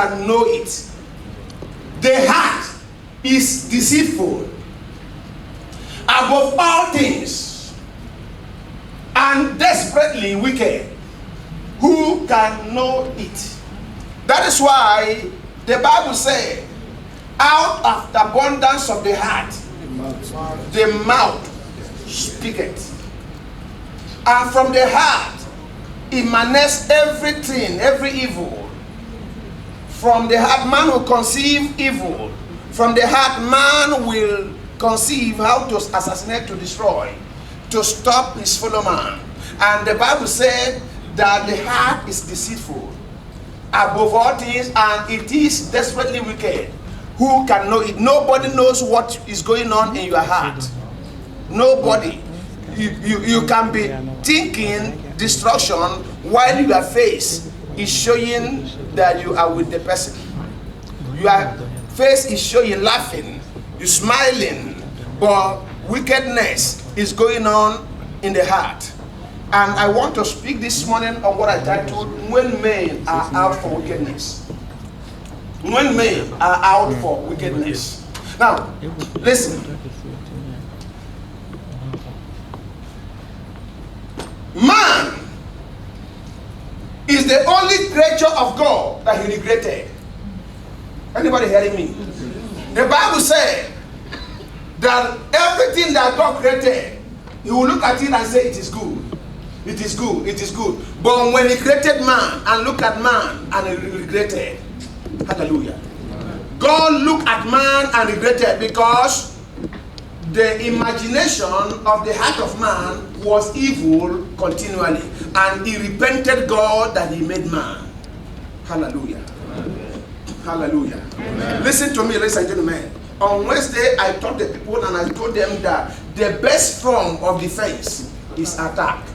can know it? The heart is deceitful above all things and desperately wicked. Who can know it? That is why the Bible says, out of the abundance of the heart, the mouth speaketh. And from the heart emanates everything, every evil. From the heart man will conceive evil. From the heart man will conceive how to assassinate, to destroy, to stop his fellow man. And the Bible said that the heart is deceitful above all things, and it is desperately wicked. Who can know it? Nobody knows what is going on in your heart. Nobody. You can be thinking destruction while your face is showing that you are with the person. Your face is showing laughing, you smiling, but wickedness is going on in the heart. And I want to speak this morning on what I titled, When Men Are Out for Wickedness. When men are out for wickedness. Now, listen. Man is the only creature of God that he regretted. Anybody hearing me? The Bible said that everything that God created, he will look at it and say it is good. It is good, it is good. But when he created man and looked at man and he regretted. Hallelujah. God looked at man and regretted because the imagination of the heart of man was evil continually. And he repented God that he made man. Hallelujah. Hallelujah. Amen. Listen to me, ladies and gentlemen. On Wednesday, I taught the people and I told them that the best form of defense is attack.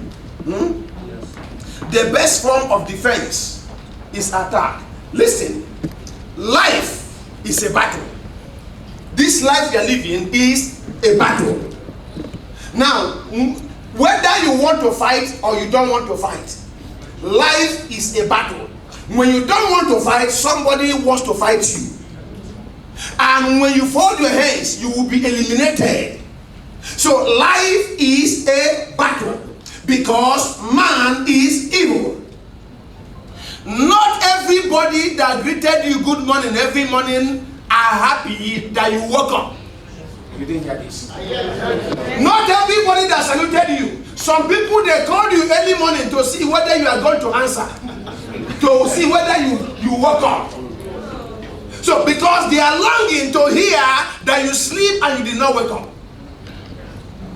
The best form of defense is attack. Listen, life is a battle. This life you are living is a battle. Now, whether you want to fight or you don't want to fight, life is a battle. When you don't want to fight, somebody wants to fight you. And when you fold your hands, you will be eliminated. So life is a battle because man is evil. Not everybody that greeted you good morning every morning are happy that you woke up. You didn't hear this. Not everybody that saluted you. Some people, they called you early morning to see whether you are going to answer. To see whether you woke up. So because they are longing to hear that you sleep and you did not wake up.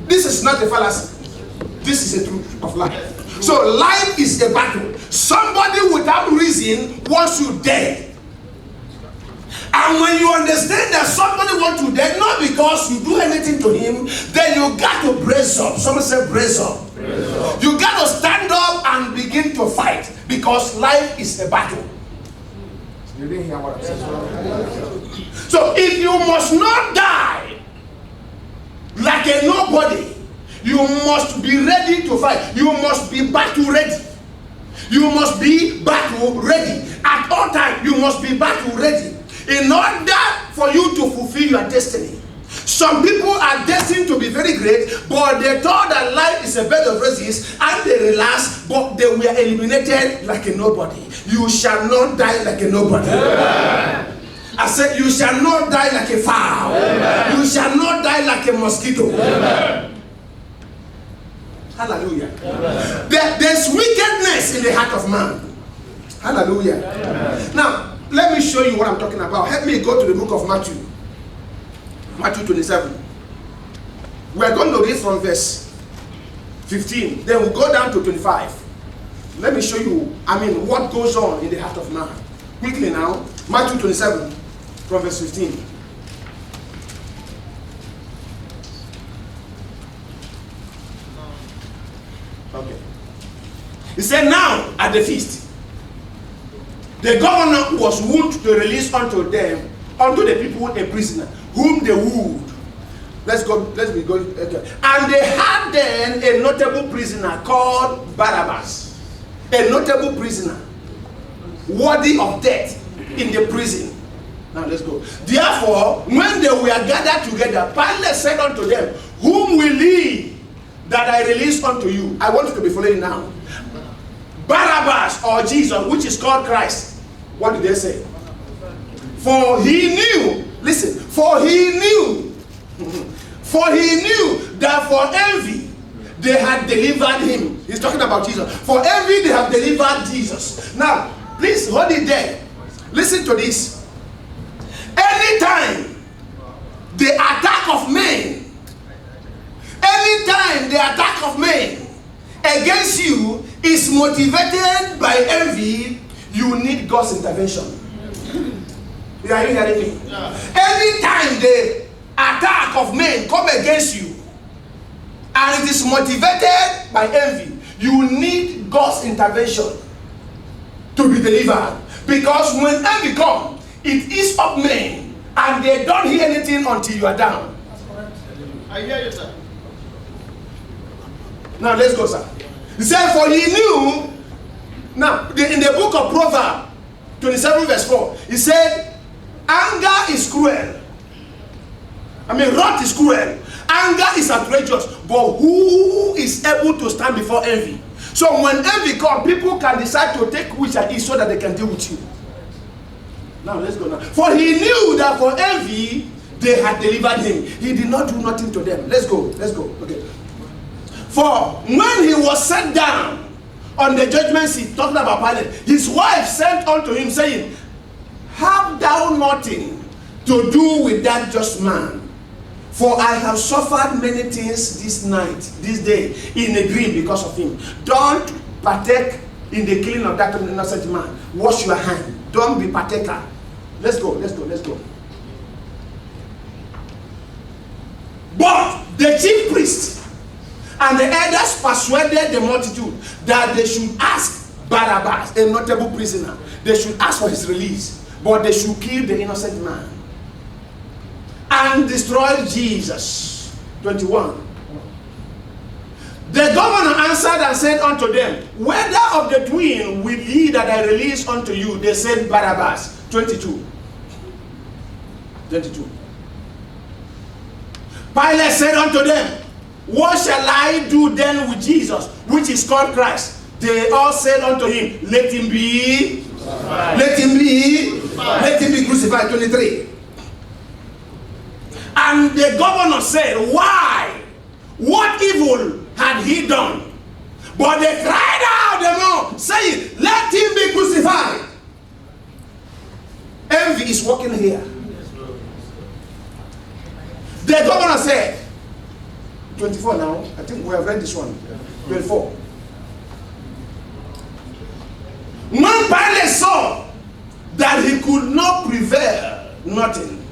This is not a fallacy. This is a truth of life. So life is a battle. Somebody without reason wants you dead. And when you understand that somebody wants you dead, not because you do anything to him, then you got to brace up. Someone say brace up. Brace up. You got to stand up and begin to fight because life is a battle. You didn't hear what I said. So if you must not die like a nobody, you must be ready to fight. You must be battle ready. You must be battle ready. At all times, you must be battle ready. In order for you to fulfill your destiny. Some people are destined to be very great, but they thought that life is a bed of roses and they relaxed, but they were eliminated like a nobody. You shall not die like a nobody. Amen. I said, you shall not die like a fowl. Amen. You shall not die like a mosquito. Amen. Hallelujah. Amen. There's wickedness in the heart of man. Hallelujah. Amen. Now, let me show you what I'm talking about. Help me go to the book of Matthew. Matthew 27. We're going to read from verse 15. Then we'll go down to 25. Let me show you, what goes on in the heart of man. Quickly now. Matthew 27 from verse 15. Okay. He said, now at the feast, the governor was wont to release unto the people a prisoner, whom they would. Let's be going. Okay. And they had then a notable prisoner called Barabbas. A notable prisoner, worthy of death. in the prison. Now let's go. Therefore, when they were gathered together, Pilate said unto them, whom will ye that I release unto you? I want you to be following now. Barabbas or Jesus, which is called Christ. What did they say? For he knew, listen, for he knew that for envy they had delivered him. He's talking about Jesus. For envy they have delivered Jesus. Now, please hold it there. Listen to this. Anytime the attack of men against you is motivated by envy, you need God's intervention. Are you hearing me? Yeah. Anytime the attack of men come against you and it is motivated by envy, you need God's intervention to be delivered. Because when envy comes, it is up men and they don't hear anything until you are down. I hear you, sir. Now let's go, sir. He said, for he knew. Now, in the book of Proverbs 27 verse 4, he said, anger is cruel. Wrath is cruel. Anger is outrageous. But who is able to stand before envy? So when envy comes, people can decide to take which are each so that they can deal with you. Now let's go now. For he knew that for envy they had delivered him. He did not do nothing to them. Let's go. Okay. For when he was set down on the judgment seat, talking about Pilate, his wife sent unto him, saying, have thou nothing to do with that just man? For I have suffered many things this day, in a dream because of him. Don't partake in the killing of that innocent man. Wash your hand. Don't be partaker. Let's go. But the chief priest and the elders persuaded the multitude that they should ask Barabbas, a notable prisoner. They should ask for his release, but they should kill the innocent man and destroy Jesus. 21. The governor answered and said unto them, whether of the twin will ye that I release unto you? They said Barabbas. 22. Pilate said unto them, what shall I do then with Jesus, which is called Christ? They all said unto him, let him be crucified. 23. And the governor said, why? What evil had he done? But they cried out the more, saying, let him be crucified. Envy is working here. The governor said, 24 now, I think we have read this one. 24. When Pilate saw that he could not prevail nothing,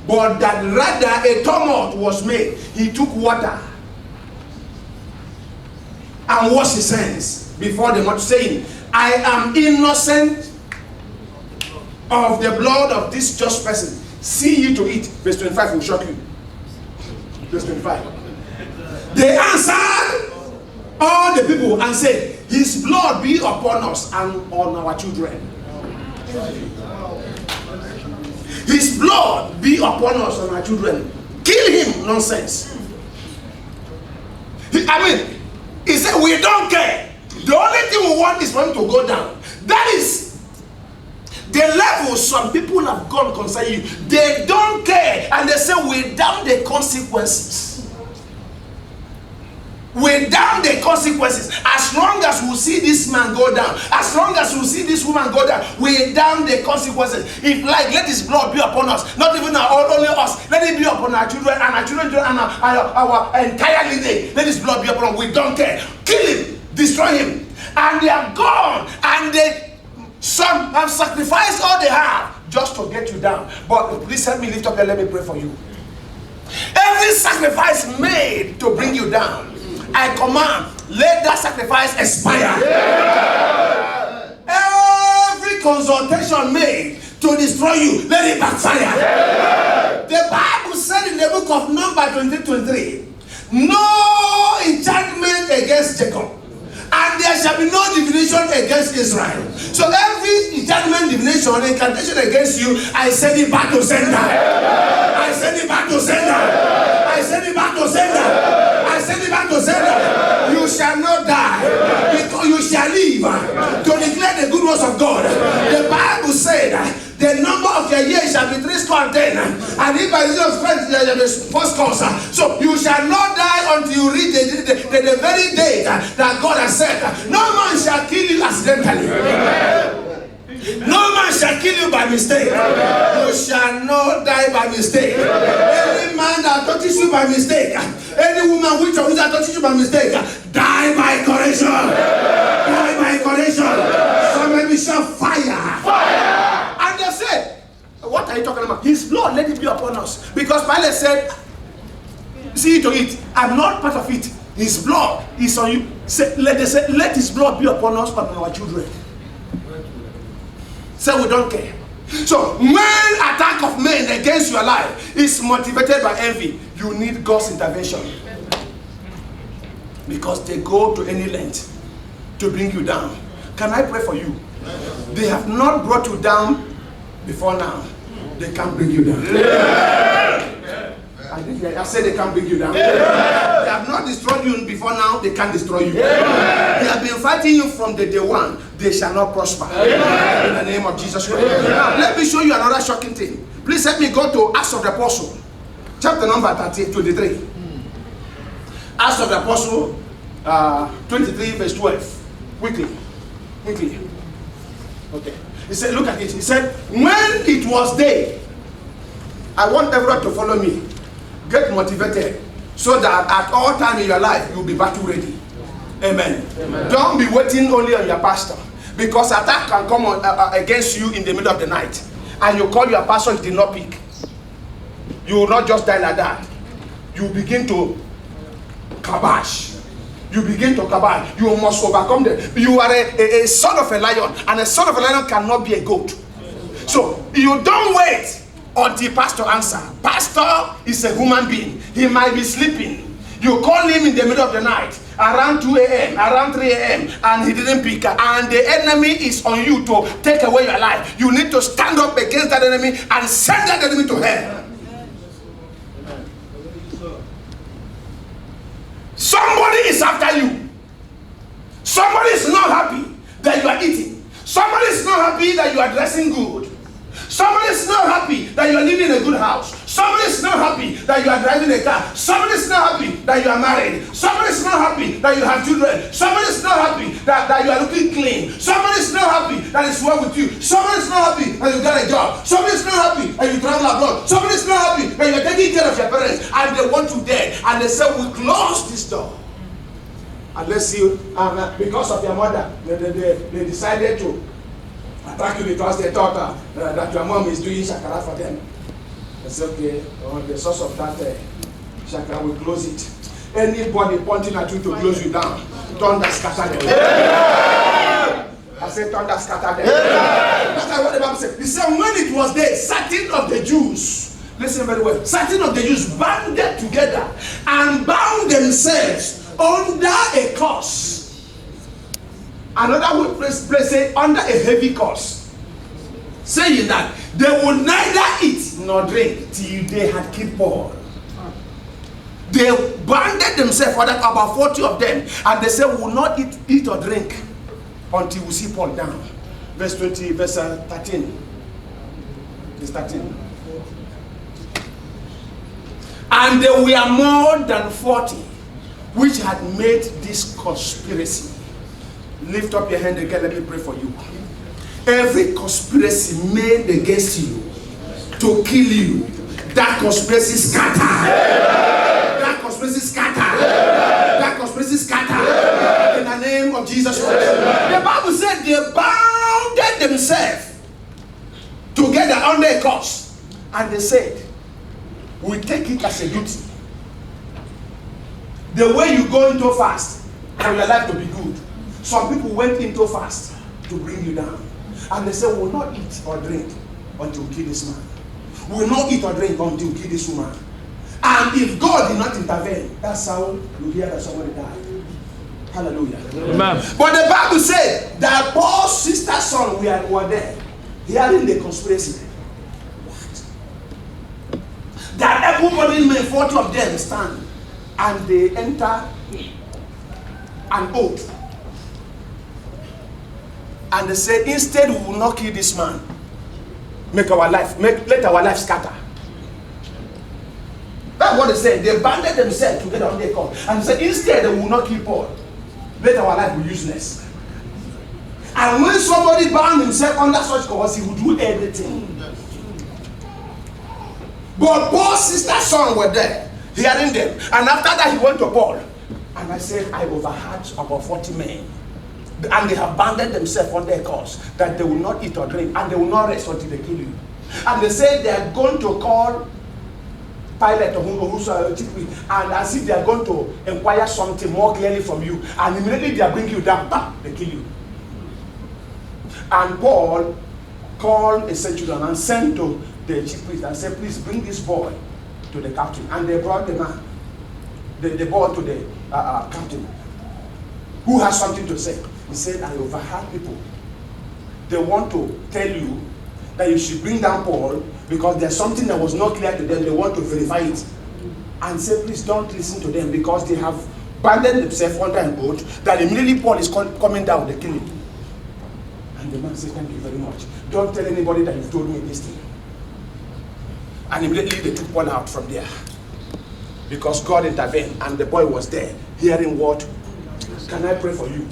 but that rather a tumult was made, he took water and washed his hands before the multitude, saying, I am innocent of the blood of this just person. See you to it. Verse 25 will shock you. Verse 25. They answered all the people and said, his blood be upon us and on our children. His blood be upon us and our children. Kill him. Nonsense. He said, we don't care. The only thing we want is for him to go down. That is the level some people have gone concerning you. They don't care. And they say, without the consequences. Without the consequences. As long as we see this man go down, as long as we see this woman go down, without the consequences. If let his blood be upon us, not even only us, let it be upon our children and our children and our entire lineage. Let his blood be upon us. We don't care. Kill him, destroy him. And they are gone, and some have sacrificed all they have just to get you down. But please help me lift up and let me pray for you. Every sacrifice made to bring you down, I command, let that sacrifice expire. Yeah. Every consultation made to destroy you, let it backfire. Yeah. The Bible said in the book of Numbers 23, no enchantment against Jacob, and And there shall be no divination against Israel. So every enchantment, divination, incantation against you, I send it back to sender. I send it back to sender. I send it back to sender. I send it back to sender. You shall not die, because you shall live to declare the good works of God. The Bible said the number of your years shall be 310, and if by reason of strength there shall be first cause. So you shall not die until you reach the very day that God has said. No man shall kill you accidentally. No man shall kill you by mistake. You shall not die by mistake. Any man that touches you by mistake, any woman which that touches you by mistake, die by correction. Die by correction. Somebody shall fire. Fire. And they said, what are you talking about? His blood, let it be upon us. Because Pilate said, see to it, I'm not part of it. His blood is on you. Let his blood be upon us and on our children. So we don't care. So when attack of men against your life is motivated by envy, you need God's intervention. Because they go to any length to bring you down. Can I pray for you? They have not brought you down before now. They can't bring you down. I said they can't bring you down. They have not destroyed you before now. They can't destroy you. They have been fighting you from the day one. They shall not prosper. In the name of Jesus Christ. Now, let me show you another shocking thing. Please let me go to Acts of the Apostle, chapter number 23. Acts of the Apostle, 23 verse 12. Quickly. Okay. He said, look at it. He said, when it was day, I want everyone to follow me. Get motivated so that at all time in your life you'll be battle ready. Amen. Amen. Don't be waiting only on your pastor, because attack can come against you in the middle of the night and you call your pastor, he did not pick. You will not just die like that. You begin to kabash. You must overcome them. You are a son of a lion, and a son of a lion cannot be a goat. So you don't wait until pastor answer. Pastor is a human being. He might be sleeping. You call him in the middle of the night, around 2 a.m., around 3 a.m., and he didn't pick. And the enemy is on you to take away your life. You need to stand up against that enemy and send that enemy to hell. Somebody is after you. Somebody is not happy that you are eating. Somebody is not happy that you are dressing good. Somebody is not happy that you are living in a good house. Somebody is not happy that you are driving a car. Somebody is not happy that you are married. Somebody is not happy that you have children. Somebody is not happy that you are looking clean. Somebody is not happy that is well with you. Somebody is not happy that you got a job. Somebody is not happy that you travel abroad. Somebody is not happy that you are taking care of your parents and they want you dead. And they say, we close this door. Unless you, because of your mother, they decided to attack you because they thought that your mom is doing shakara for them. They said, okay, the source of that shakara will close it. Anybody pointing at you to close you down, thunder scatter them. I said, thunder scatter them. That's what the Bible said. He said, when it was day, certain of the Jews, listen very well, certain of the Jews banded together and bound themselves under a curse. Another would place it under a heavy curse, saying that they would neither eat nor drink till they had killed Paul. They banded themselves, about 40 of them, and they said, we will not eat or drink until we see Paul down. Verse 13. Verse 13. And there were more than 40 which had made this conspiracy. Lift up your hand again, let me pray for you. Every conspiracy made against you to kill you, that conspiracy scatter. That conspiracy scatter. That conspiracy scatter. In the name of Jesus Christ. The Bible said they bounded themselves together under a curse. And they said, we take it as a duty. The way you go into fast for your life to be good. Some people went into fast to bring you down. And they said, we will not eat or drink until we kill this man. We will not eat or drink until we kill this woman. And if God did not intervene, that's how you hear that somebody died. Hallelujah. Amen. But the Bible said that Paul's sister's son were there, hearing the conspiracy. What? That everybody men, 40 of them stand, and they enter an oath. And they say, instead we will not kill this man. Let our life scatter. That's what they said. They banded themselves together on their call. And they said, instead they will not kill Paul. Let our life be useless. And when somebody bound himself under such cause, he would do everything. But Paul's sister's son were there, hearing them. And after that, he went to Paul. And I said, I overheard about 40 men. And they have banded themselves on their cause that they will not eat or drink and they will not rest until they kill you. And they said they are going to call Pilate or whosoever, and as if they are going to inquire something more clearly from you, and immediately they are bringing you down, bam, they kill you. And Paul called a centurion and sent to the chief priest and said, please bring this boy to the captain. And they brought the man, the boy to the captain, who has something to say. He said, I overheard people. They want to tell you that you should bring down Paul because there's something that was not clear to them. They want to verify it. And say, please don't listen to them because they have banded themselves under an oath that immediately Paul is coming down, they kill him. And the man said, thank you very much. Don't tell anybody that you've told me this thing. And immediately they took Paul out from there. Because God intervened and the boy was there, hearing what? Can I pray for you?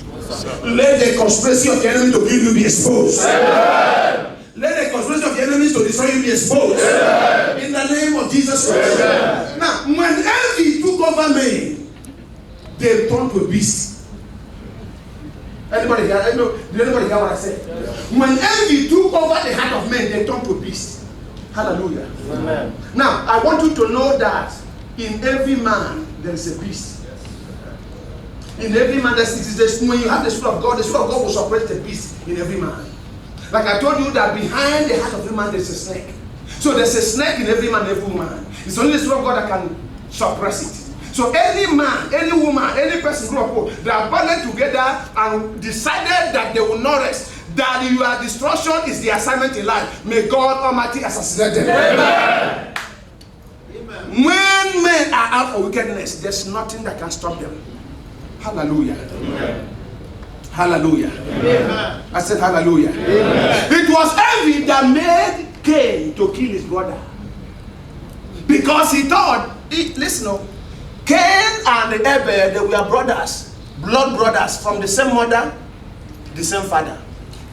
Let the conspiracy of the enemy to kill you be exposed. Amen. Let the conspiracy of the enemies to destroy you be exposed. Amen. In the name of Jesus Christ. Amen. Now, when envy took over men, they turned to a beast. Anybody hear? Did anybody hear what I said? Yes. When envy took over the heart of men, they turned to a beast. Hallelujah. Amen. Now, I want you to know that in every man there is a beast. In every man, when you have the Spirit of God will suppress the beast in every man. Like I told you that behind the heart of every man there's a snake. So there's a snake in every man, every woman. It's only the Spirit of God that can suppress it. So any man, any woman, any person grew up, they are banded together and decided that they will not rest. That your destruction is the assignment in life. May God Almighty assassinate them. Amen. When men are out of wickedness, there's nothing that can stop them. Hallelujah. Amen. Hallelujah. Amen. I said hallelujah. Amen. It was envy that made Cain to kill his brother. Because he thought, listen, Cain and Abel, they were brothers, blood brothers from the same mother, the same father.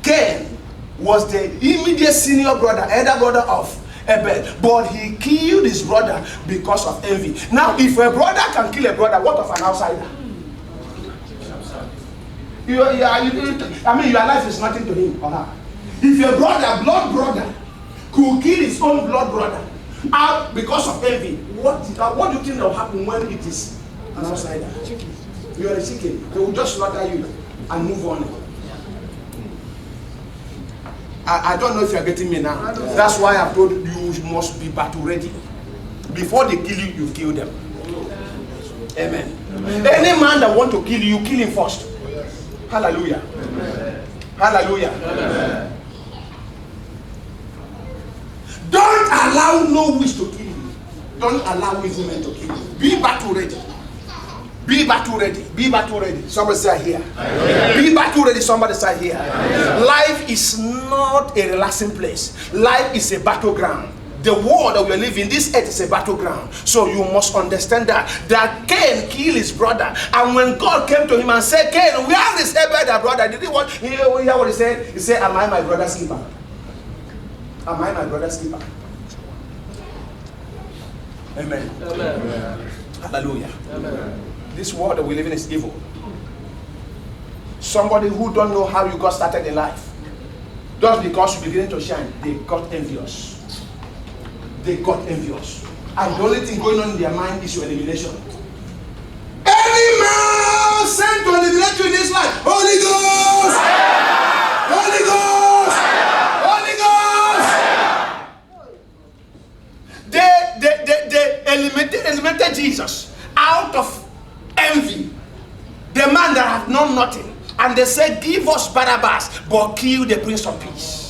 Cain was the immediate senior brother, elder brother of Abel, but he killed his brother because of envy. Now, if a brother can kill a brother, what of an outsider? Your life is nothing to him or her. If your brother, blood brother, could kill his own blood brother out because of envy, what do you think will happen when it is an outsider? You are a chicken. They will just slaughter you and move on. I don't know if you are getting me now. That's why I told you must be battle ready. Before they kill you, you kill them. Amen. Any man that want to kill you, kill him first. Hallelujah. Amen. Hallelujah. Amen. Don't allow no wish to kill you. Don't allow evil men to kill you. Be battle ready. Be battle ready. Be battle ready. Somebody say here. Amen. Be battle ready. Somebody say here. Amen. Life is not a relaxing place. Life is a battleground. The world that we are living, this earth is a battleground. So you must understand that Cain killed his brother. And when God came to him and said, Cain, where is Abel, thy brother? Did he hear what he said? He said, am I my brother's keeper? Am I my brother's keeper? Amen. Amen. Hallelujah. Amen. This world that we live in is evil. Somebody who don't know how you got started in life, just because you begin to shine, they got envious. They got envious. And the only thing going on in their mind is your elimination. Any man sent to eliminate you in this life, Holy Ghost! Holy Ghost! Holy Ghost! They eliminated Jesus out of envy. The man that know nothing. And they said, give us Barabbas, but kill the Prince of Peace.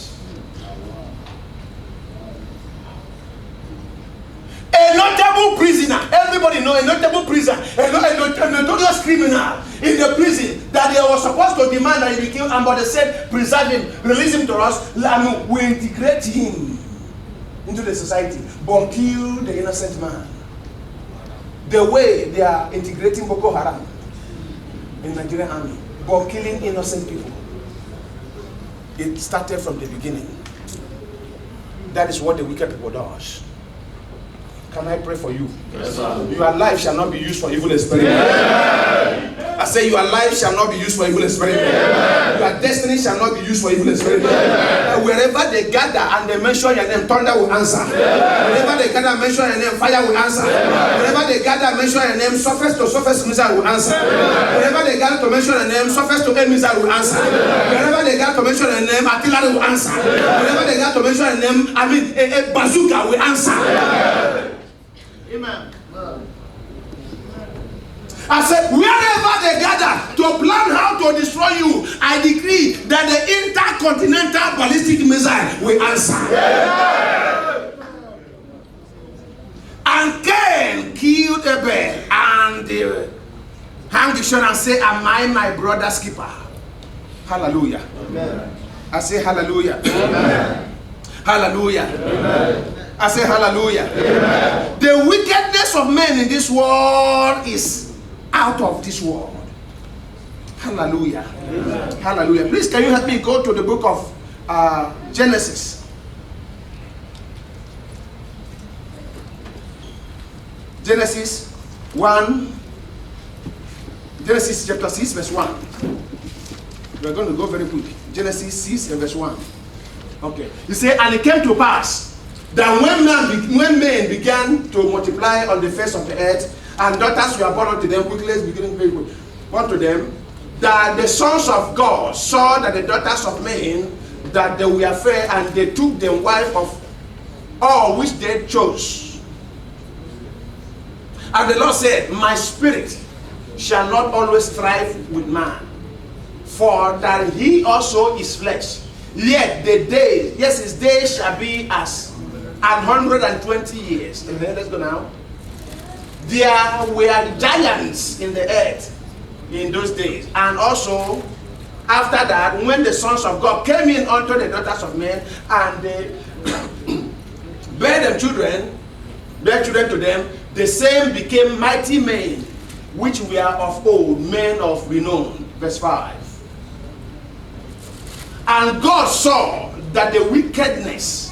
A notable prisoner, everybody know a notable prisoner, a notorious criminal in the prison that they were supposed to demand that he be killed, and but they said, preserve him, release him to us, and we integrate him into the society, but kill the innocent man. The way they are integrating Boko Haram in the Nigerian army, but killing innocent people. It started from the beginning. That is what the wicked people does. Can I pray for you? Yes, sir. Your life shall not be used for evil experiments. Yeah. I say your life shall not be used for evil experiments. Yeah. Your destiny shall not be used for evil experiments. Yeah. Wherever they gather and they mention your name, thunder will answer. Yeah. Wherever they gather and mention your name, fire will answer. Yeah. Wherever they gather and mention your name, surface to surface missile will answer. Yeah. Wherever they gather to mention your name, surface to air missile will answer. Yeah. Wherever they gather to mention your name, artillery will answer. Yeah. Wherever they gather to mention your name, a bazooka will answer. Yeah. Amen. I said, wherever they gather to plan how to destroy you, I decree that the intercontinental ballistic missile will answer. Yeah. And Cain killed Abel and hang the shot and say, am I my brother's keeper? Hallelujah. Amen. I say hallelujah. Amen. Hallelujah. Amen. I say hallelujah. Amen. The wickedness of men in this world is out of this world. Hallelujah. Amen. Hallelujah. Please, can you help me go to the book of Genesis? Genesis 1. Genesis chapter 6 verse 1. We're going to go very quick. Genesis 6 and verse 1. Okay. You say, and it came to pass that when men began to multiply on the face of the earth, and daughters were born unto them, quickly beginning very quick, unto them, that the sons of God saw that the daughters of men, that they were fair, and they took the wife of all which they chose. And the Lord said, my spirit shall not always strive with man, for that he also is flesh. Yet the days, yes, his days shall be as 120 years. Amen. Let's go now. There were giants in the earth in those days. And also, after that, when the sons of God came in unto the daughters of men, and they bare children to them, the same became mighty men, which were of old, men of renown. Verse 5. And God saw that the wickedness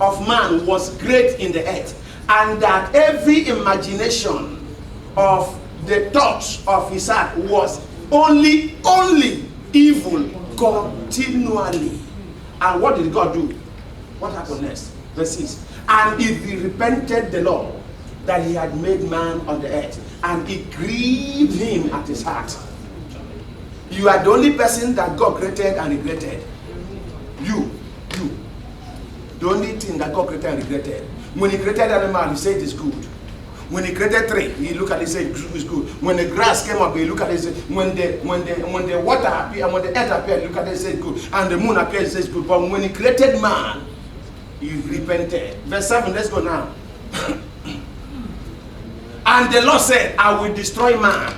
of man was great in the earth, and that every imagination of the thoughts of his heart was only evil continually. And what did God do? What happened next? Verse 6. And if he repented the Lord that he had made man on the earth, and it grieved him at his heart. You are the only person that God created and regretted. You. The only thing that God created and regretted. When he created animal, he said it's good. When he created tree, he looked at it and said it's good. When the grass came up, he looked at it and said, when the water appeared, when the earth appeared, he looked at it and said good. And the moon appeared and said good. But when he created man, he repented. Verse 7, let's go now. And the Lord said, I will destroy man,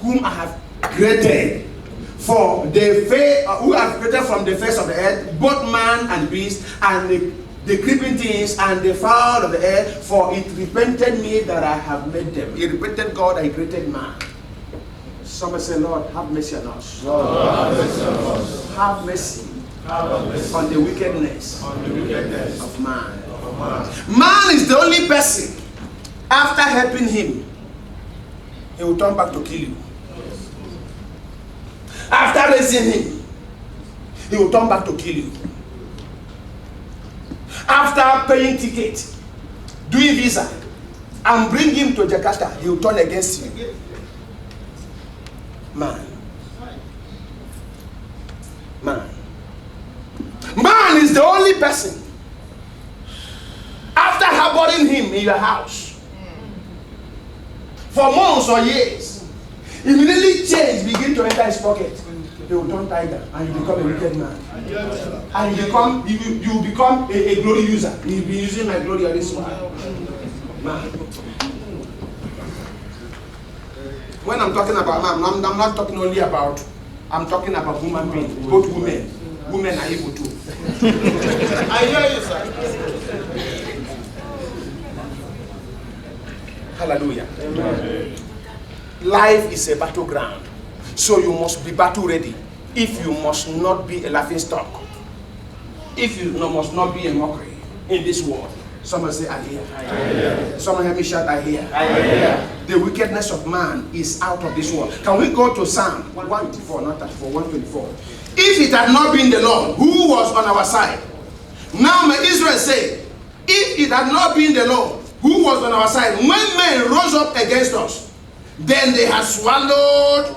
whom I have created. For the face, who have created from the face of the earth, both man and beast, and the creeping things, and the fowl of the air, for it repented me that I have made them. He repented God that he created man. Somebody say, Lord, have mercy on us. Lord, have mercy on us. Have mercy, on the wickedness, of man. Man is the only person, after helping him, he will turn back to kill you. After raising him, he will turn back to kill you. After paying ticket, doing visa, and bring him to Jakarta, he will turn against you. Man is the only person, after harboring him in your house for months or years, Immediately change begin to enter his pocket. They will turn tiger and you become a wicked man. And you become a glory user. You'll be using my glory on this one. Man. When I'm talking about man, I'm not talking only about, I'm talking about human beings, both women. Women are evil too. I hear you, sir. Hallelujah. Amen. Life is a battleground. So you must be battle ready. If you must not be a laughing stock. If you must not be a mockery in this world. Someone say, I hear. I hear. Someone help me shout, I hear. I hear. The wickedness of man is out of this world. Can we go to Psalm 124, not 34, 124? If it had not been the Lord who was on our side. Now may Israel say, if it had not been the Lord who was on our side, when men rose up against us, then they had swallowed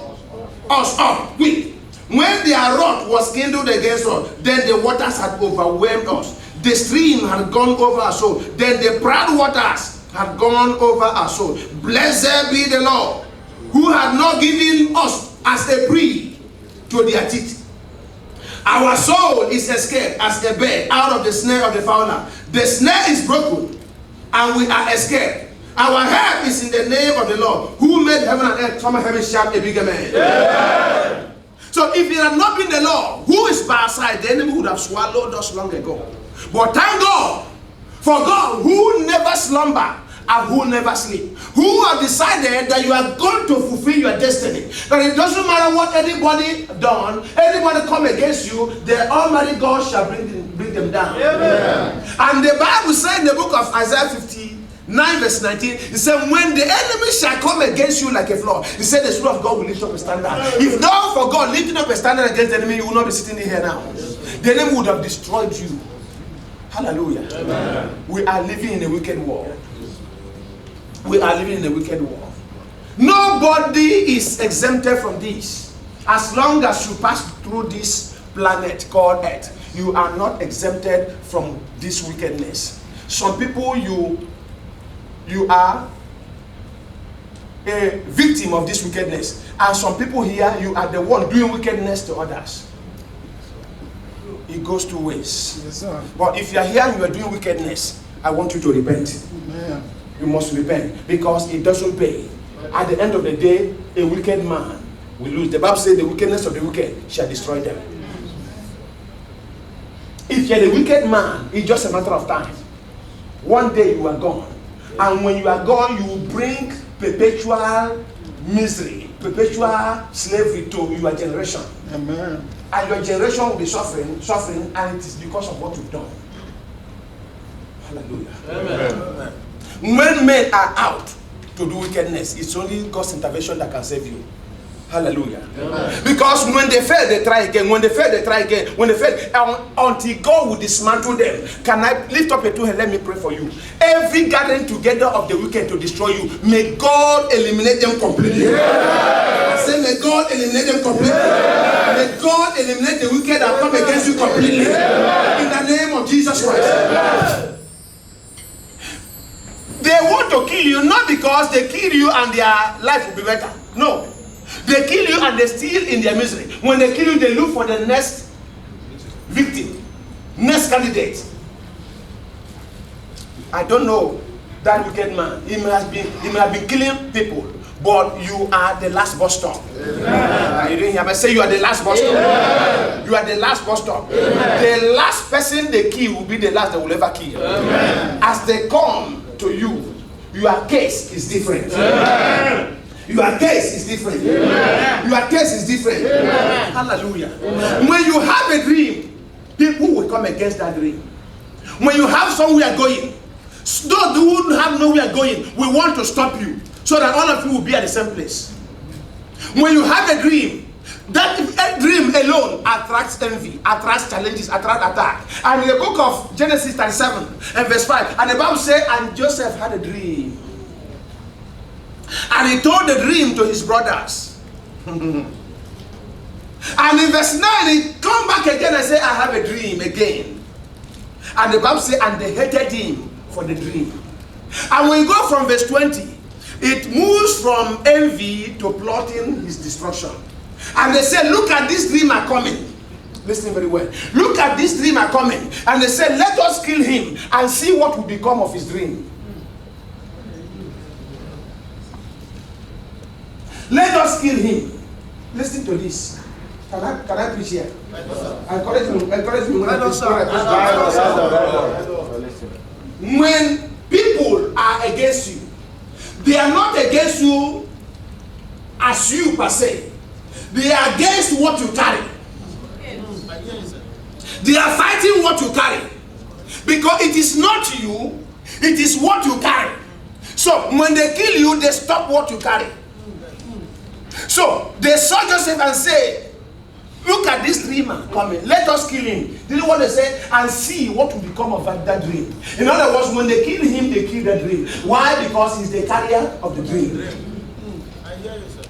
us up quick. When their wrath was kindled against us, then the waters had overwhelmed us. The stream had gone over our soul. Then the proud waters had gone over our soul. Blessed be the Lord, who had not given us as a prey to their teeth. Our soul is escaped as a bird out of the snare of the fowler. The snare is broken, and we are escaped. Our help is in the name of the Lord, who made heaven and earth. Someone heaven shout a bigger man. Yeah. So if it had not been the Lord who is by our side, the enemy would have swallowed us long ago. But thank God for God who never slumber and who never sleep, who have decided that you are going to fulfill your destiny. That it doesn't matter what anybody done, anybody come against you, the Almighty God shall bring them down. Amen. And the Bible said in the book of Isaiah 59 verse 19, it said, when the enemy shall come against you like a flood, he said the Spirit of God will lift up a standard. If not for God lifting up a standard against the enemy, you will not be sitting here now. The enemy would have destroyed you. Hallelujah. Amen. We are living in a wicked world. We are living in a wicked world. Nobody is exempted from this. As long as you pass through this planet called Earth, you are not exempted from this wickedness. Some people, you are a victim of this wickedness. And some people here, you are the one doing wickedness to others. It goes two ways. Yes, sir. But if you are here and you are doing wickedness, I want you to repent. Amen. You must repent because it doesn't pay. At the end of the day, a wicked man will lose. The Bible says the wickedness of the wicked shall destroy them. If you're a wicked man, it's just a matter of time. One day you are gone. And when you are gone, you will bring perpetual misery, perpetual slavery to your generation. Amen. And your generation will be suffering, and it is because of what you've done. Hallelujah. Amen. When men are out to do wickedness, it's only God's intervention that can save you. Hallelujah. Amen. Because when they fail, they try again. When they fail, they try again. When they fail, until God will dismantle them. Can I lift up your two hands? Let me pray for you. Every gathering together of the wicked to destroy you, may God eliminate them completely. Yeah. I say, may God eliminate them completely. Yeah. May God eliminate the wicked that come against you completely. Yeah. In the name of Jesus Christ. Yeah. They want to kill you not because they kill you and their life will be better. No. They kill you and they steal in their misery. When they kill you, they look for the next victim, next candidate. I don't know that wicked man. He may have been killing people, but you are the last bus stop. You didn't hear me say you are the last bus stop. Amen. You are the last bus stop. Amen. The last person they kill will be the last they will ever kill. Amen. As they come to you, your case is different. Amen. Your case is different. Amen. Your case is different. Amen. Hallelujah. Amen. When you have a dream, people will come against that dream. When you have somewhere going, those who have nowhere going, we want to stop you so that all of you will be at the same place. When you have a dream, that a dream alone attracts envy, attracts challenges, attracts attack. And in the book of Genesis 37 and verse 5, and the Bible says, and Joseph had a dream. And he told the dream to his brothers. And in verse 9, he come back again and say, I have a dream again. And the Bible says, and they hated him for the dream. And when you go from verse 20, It moves from envy to plotting his destruction. And they said, look at this dreamer coming. Listen very well. Look at this dreamer coming. And they said, let us kill him and see what will become of his dream. Let us kill him. Listen to this. Can I preach here? Encourage me when I preach. When people are against you, they are not against you as you per se. They are against what you carry. They are fighting what you carry. Because it is not you, it is what you carry. So when they kill you, they stop what you carry. So they saw Joseph and said, look at this dreamer coming. Let us kill him. Didn't want to say and see what will become of that dream. In other words, when they kill him, they kill the dream. Why? Because he's the carrier of the dream. I hear you, sir.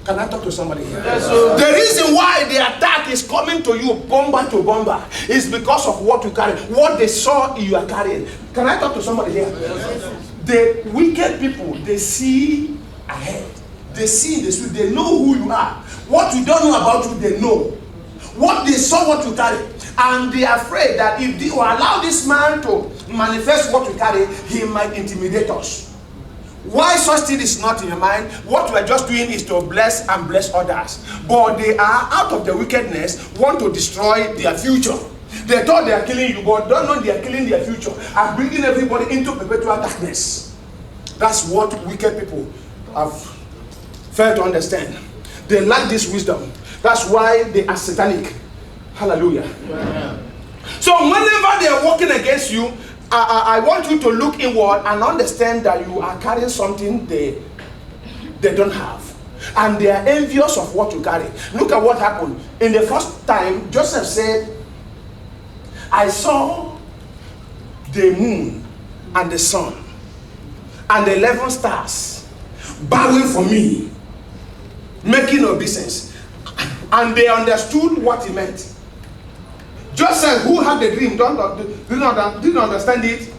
Can I talk to somebody here? Yes, sir. The reason why the attack is coming to you bomber to bomber is because of what you carry. What they saw you are carrying. Can I talk to somebody here? Yes, The wicked people, they see ahead. They see in the street, they know who you are. What you don't know about you, they know. What they saw, what you carry. And they are afraid that if they will allow this man to manifest what you carry, he might intimidate us. Why such thing is not in your mind? What we are just doing is to bless and bless others. But they are out of the wickedness, want to destroy their future. They thought they are killing you, but don't know they are killing their future and bringing everybody into perpetual darkness. That's what wicked people have failed to understand. They lack this wisdom. That's why they are satanic. Hallelujah. Yeah. So whenever they are working against you, I want you to look inward and understand that you are carrying something they don't have. And they are envious of what you carry. Look at what happened. In the first time, Joseph said, I saw the moon and the sun and the 11 stars bowing for me, making obeisance. And they understood what he meant. Joseph, who had the dream, didn't understand it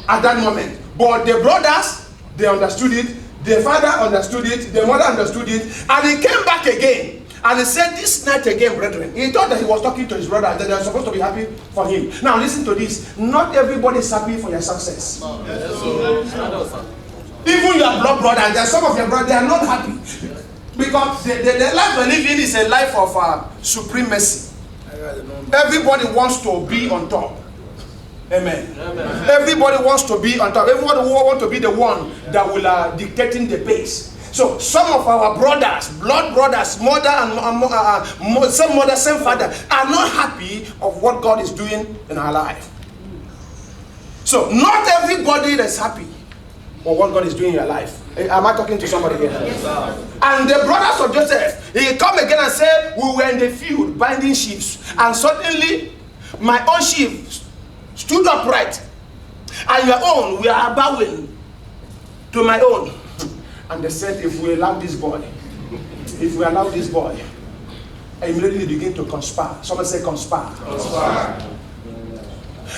at that moment. But the brothers, they understood it. The father understood it. The mother understood it. And he came back again. And he said, this night again, brethren. He thought that he was talking to his brother, that they are supposed to be happy for him. Now listen to this. Not everybody is happy for your success. Even your blood brothers, there are some of your brothers, they are not happy. Because the life we're living is a life of supremacy. Everybody wants to be on top. Amen. Amen. Everybody wants to be on top. Everybody wants to be the one that will dictating the pace. So some of our brothers, blood brothers, mother and same mother, same father, are not happy of what God is doing in our life. So not everybody is happy of what God is doing in your life. Am I talking to somebody here? Yes, sir. And the brothers of Joseph, he come again and said, we were in the field binding sheep, and suddenly my own sheep stood upright, and your own we are bowing to my own. And they said, if we allow this boy, and immediately they begin to conspire. Someone say conspire. Conspire.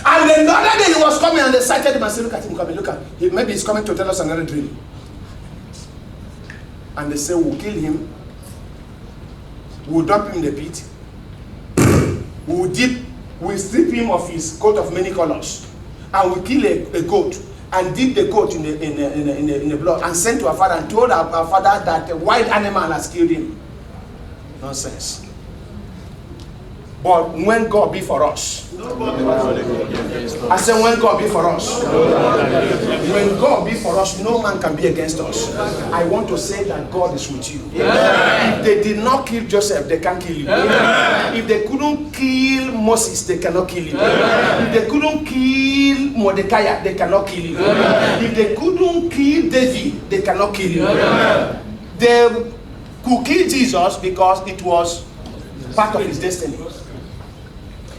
And then the other day he was coming and they sighted him and said, look at him coming, look at him. Maybe he's coming to tell us another dream. And they say, we'll kill him, we'll dump him in the pit, we'll strip him of his coat of many colors, and we'll kill a goat and dip the goat in the blood and send to our father and told our father that a wild animal has killed him. Nonsense. But when God be for us, I said when God be for us, when God be for us, no man can be against us. I want to say that God is with you. If they did not kill Joseph, they can't kill you. If they couldn't kill Moses, they cannot kill you. If they couldn't kill Mordecai, they cannot kill you. If they couldn't kill David, they cannot kill you. They could kill Jesus because it was part of his destiny.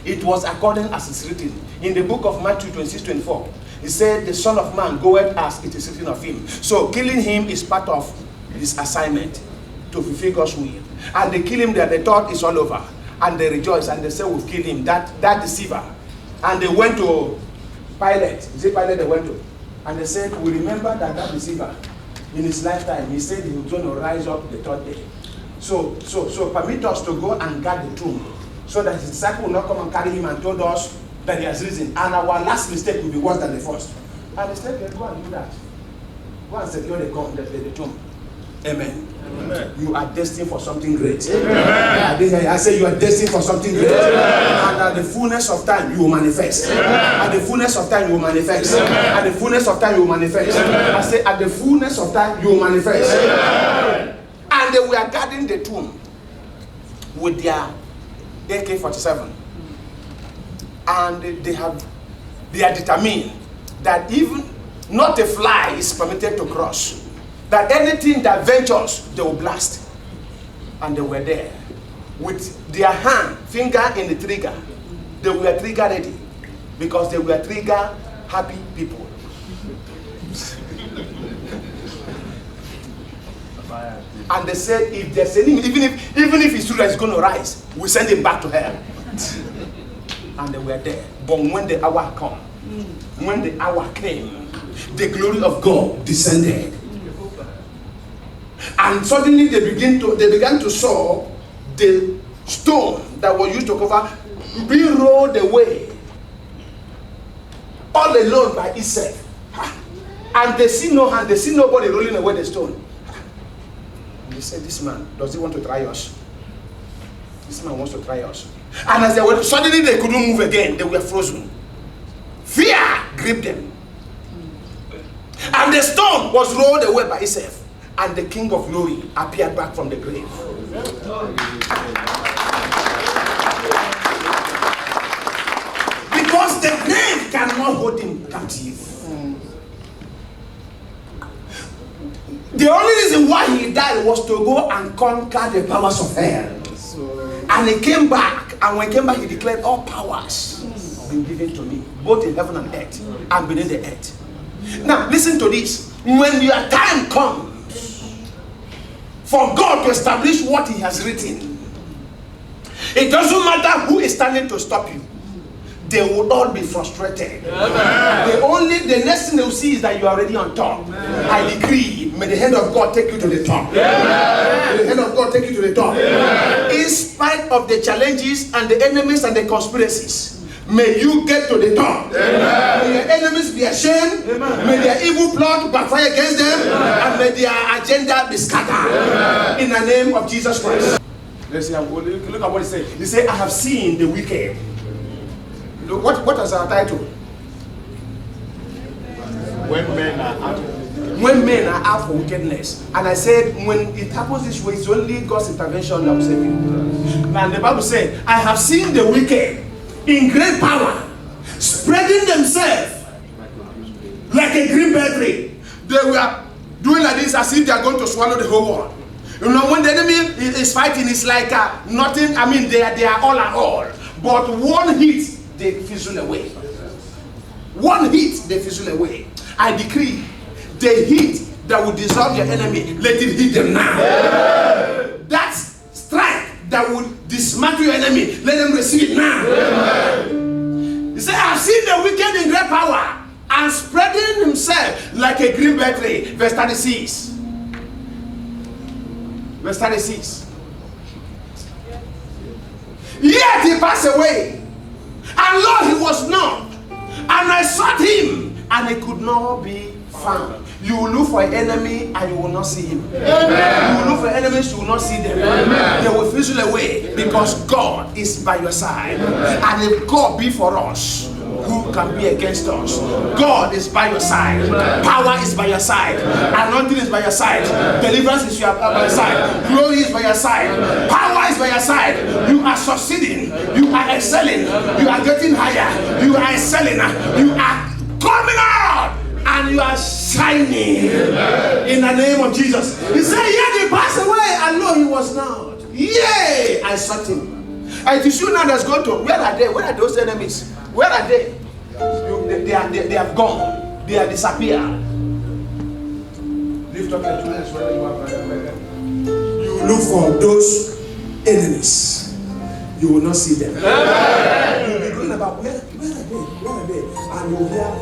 It was according as it's written in the book of Matthew 26:24. He said, the Son of Man goeth as it is written of him. So killing him is part of his assignment to fulfill God's will. And they kill him there, they thought it's all over. And they rejoice and they say, we've killed him, that deceiver. And they went to Pilate. Is it Pilate they went to? And they said, we remember that deceiver in his lifetime. He said he was going to rise up the third day. So permit us to go and guard the tomb, so that his disciple will not come and carry him and told us that he has risen, and our last mistake will be worse than the first. And instead, go and do that. Go and secure the tomb. Amen. Amen. You are destined for something great. Amen. I say you are destined for something great. Amen. And at the fullness of time, you will manifest. Amen. At the fullness of time, you will manifest. Amen. At the fullness of time, you will manifest. Amen. I say at the fullness of time, you will manifest. Amen. And they were guarding the tomb with their AK-47. And they are determined that even not a fly is permitted to cross. That anything that ventures, they will blast. And they were there with their finger in the trigger. They were trigger ready because they were trigger happy people. And they said, if there's any, even if it's true that it's going to rise, we send him back to hell. And they were there. But when the hour came, the glory of God descended. And suddenly they began to saw the stone that was used to cover being rolled away all alone by itself. And they see no hand, they see nobody rolling away the stone. And they said, this man, does he want to try us? This man wants to try us. And as they were, suddenly they couldn't move again. They were frozen. Fear gripped them. And the stone was rolled away by itself. And the King of Glory appeared back from the grave. Because the grave cannot hold him captive. The only reason why he died was to go and conquer the powers of hell. And he came back, and when he came back, he declared all powers have been given to me, both in heaven and earth, and beneath the earth. Now, listen to this. When your time comes for God to establish what he has written, it doesn't matter who is standing to stop you. They will all be frustrated. The next thing they will see is that you are already on top. Amen. I decree, may the hand of God take you to the top. Amen. May the hand of God take you to the top. Amen. In spite of the challenges and the enemies and the conspiracies, may you get to the top. Amen. May your enemies be ashamed. Amen. May their evil plot backfire against them. Amen. And may their agenda be scattered. Amen. In the name of Jesus Christ. Let's see, look at what he said. He said, I have seen the wicked. What is our title? When men are out for wickedness. And I said, when it happens this way, it's only God's intervention that will save you. And the Bible said, I have seen the wicked in great power, spreading themselves like a green bay tree. They were doing like this as if they are going to swallow the whole world. You know, when the enemy is fighting, it's like nothing. I mean, they are all at all. But one hit, they fizzle away. One hit, they fizzle away. I decree, the heat that will dissolve your enemy, let it hit them now. Yeah. That strike that will dismantle your enemy, let them receive it now. Yeah. He said, I've seen the wicked in great power and spreading himself like a green bay tree. Verse 36. Verse 36. Yet he passed away. And Lord, he was not. And I sought him, and he could not be found. You will look for an enemy, and you will not see him. Amen. You will look for enemies, you will not see them. Amen. They will fizzle away because God is by your side. Amen. And if God be for us, who can be against us? God is by your side. Amen. Power is by your side. Anointing is by your side. Deliverance is by your side. Glory is by your side. Power is by your side. You are succeeding. You are excelling. You are getting higher. You are excelling. You are coming out. And you are shining. Amen. In the name of Jesus. He said, yet he passed away, and lo, he was not. Yea, I sought him. And it is you now that's going to, where are they? Where are those enemies? Where are they? They have gone. They have disappeared. Lift up your two hands wherever you are, brother. You look for those enemies. You will not see them. Amen. You'll be going about, where are they? And you'll hear,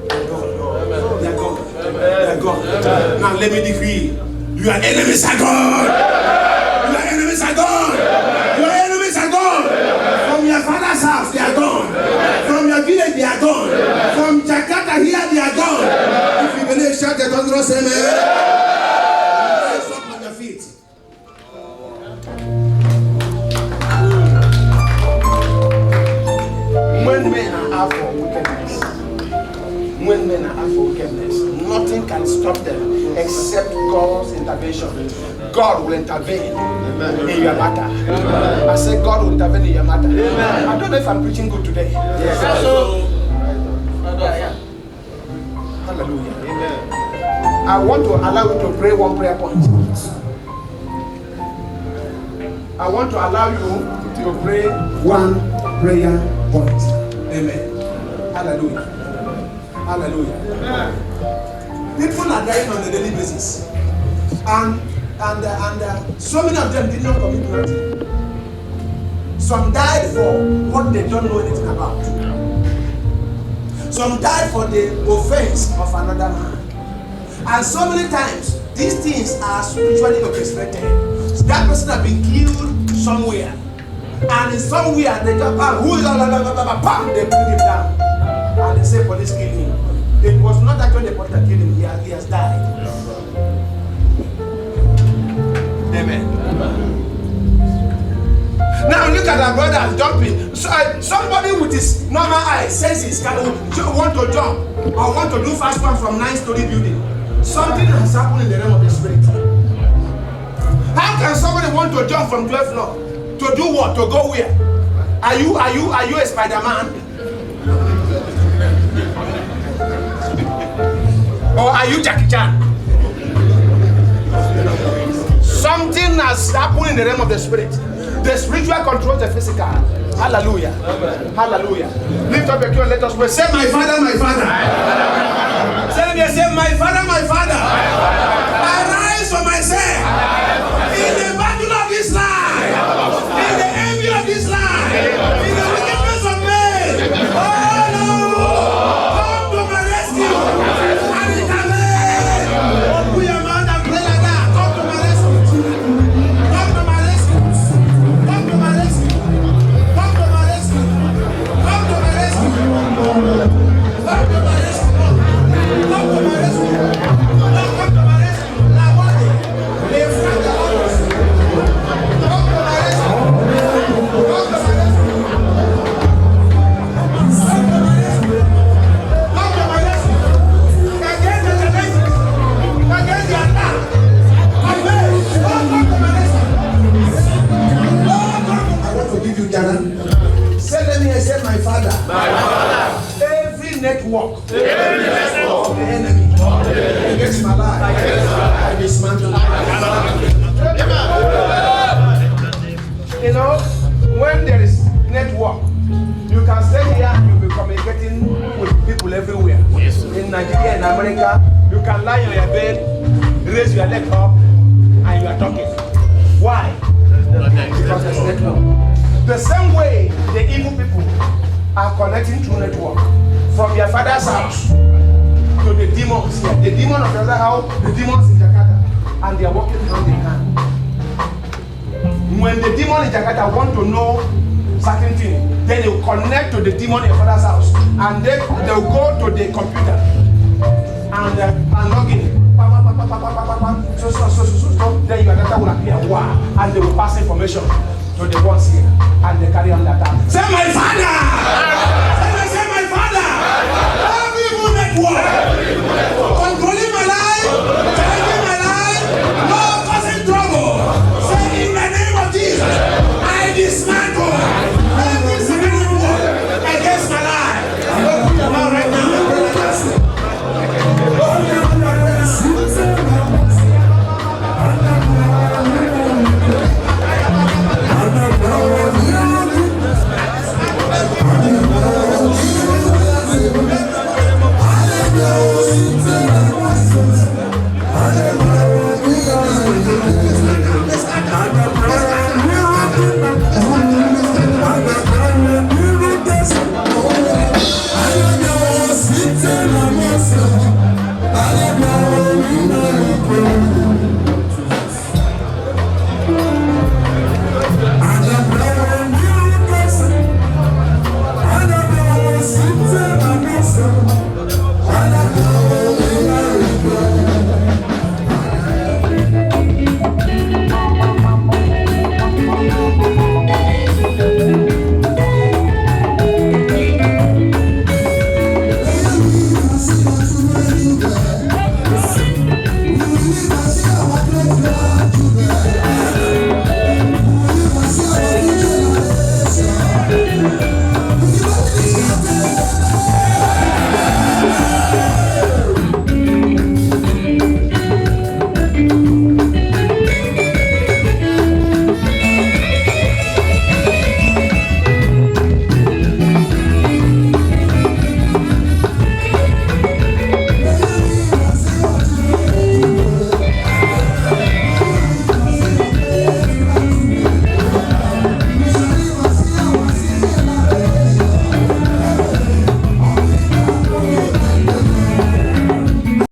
they're gone. They're gone. are gone. Now let me decree, your enemies are gone. Your enemies are gone. Your enemies are gone. From your father's house, they are gone. From your village, they are gone. From Jakarta here, they are gone. If you believe, shout the thunderous amen. Rise up on your feet. When men are out for wickedness, nothing can stop them except God's intervention. God will intervene in your matter. I say God will intervene in your matter. I don't know if I'm preaching good today. Yes. Hallelujah. I want to allow you to pray one prayer point. I want to allow you to pray one prayer point. Amen. Hallelujah. Hallelujah. People are dying on a daily basis, and so many of them did not commit nothing. Some died for what they don't know anything about. Some died for the offense of another man. And so many times these things are spiritually orchestrated. That person has been killed somewhere, and in somewhere they just who is they bring him down, and they say police kill him. It was not actually the police that killed him. He has died. Amen. Now look at our brothers jumping. So, somebody with his normal eye says he want to jump or want to do fast one from 9-story building. Something has happened in the realm of the spirit. How can somebody want to jump from 12th floor to do what? To go where? Are you a Spider-Man? Or are you Jackie Chan? Something has happened in the realm of the spirit. The spiritual controls the physical. Hallelujah. Amen. Hallelujah. Lift up your hand and let us pray. Say, my Father, my Father. Say, my Father, my Father. Arise for myself. In the battle of this life. In the envy of this life. In the wickedness of men. Oh no. Come to my rescue. And intervene. Open your mouth and pray like that. Come to my rescue. Come to my rescue. Come to my rescue. Come to my rescue. Come to my rescue. Come to my rescue. Come to my rescue. Come to my rescue. La guardia. Le franga vamos. Come to my rescue. Come to my rescue. Come to my rescue. Come to my rescue. Against the Jamaican. Against the attack. Amen. Come to my rescue. I want to give you Jana. Say let me say my Father. My Father. Every network of the enemy against my life, I dismantle. You know, when there is network, you can stay here and you'll be communicating with people everywhere. In Nigeria and America, you can lie on your bed, raise your leg up, and you are talking. Why? Because there's network. The same way the evil people are connecting through network from your father's house to the demons here. The demon of the other house, the demons in Jakarta, and they are working hand in hand. When the demon in Jakarta want to know certain things, then they will connect to the demon in your father's house, and then they will go to the computer and log in. So, then your data will appear. Wow, and they will pass information to the ones here, and they carry on that time. Say my Father! Say my Father! Every evil network